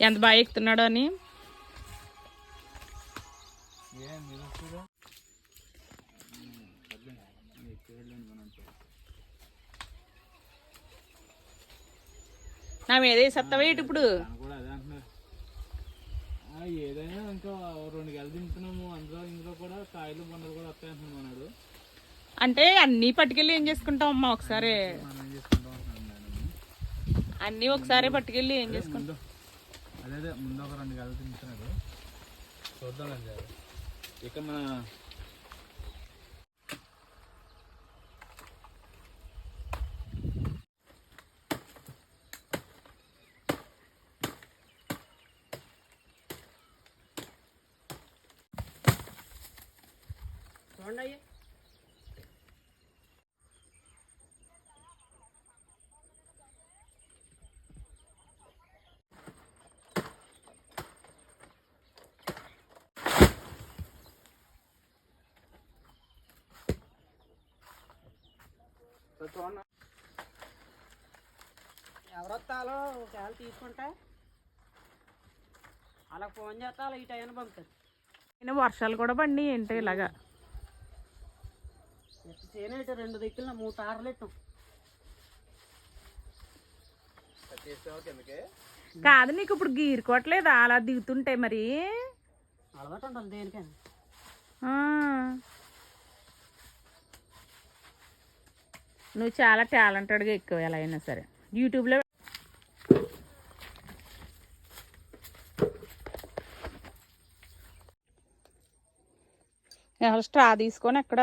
ఎంత బాగా ఎక్కుతున్నాడో అని. నా మీద వేసేస్తావా ఏంటి ఇప్పుడు? ఏదైనా ఇంకా 2 గెలు తింటున్నాము, ఇందులో కూడా కాయలు బండలు కూడా వస్తాయి అంటున్నాడు. అంటే అన్నీ పట్టుకెళ్ళి ఏం చేసుకుంటాం అమ్మా? ఒకసారి అన్నీ ఒకసారి పట్టుకెళ్ళి ఏం చేసుకుంటాం? అదే ముందు ఒక 2 గెలు తింటున్నాడు, చూద్దాం. ఇక మన చూడండి. ఎవరొస్తాలో ఒకవేళ తీసుకుంటే అలా ఫోన్ చేస్తా, అలా ఈ టైం పంపుతారు. వర్షాలు కూడా పండి ఏంటో ఇలాగా చేనేట 2 దిక్కులు 3 తారలు ఎట్టాం. కాదు, నీకు ఇప్పుడు గీరుకోవట్లేదా అలా దిగుతుంటే? మరి అలవాటు ఉండాలి దేనికైనా. నువ్వు చాలా టాలెంటెడ్గా ఎక్కువ ఎలా అయినా సరే. యూట్యూబ్లో స్ట్రా తీసుకొని అక్కడ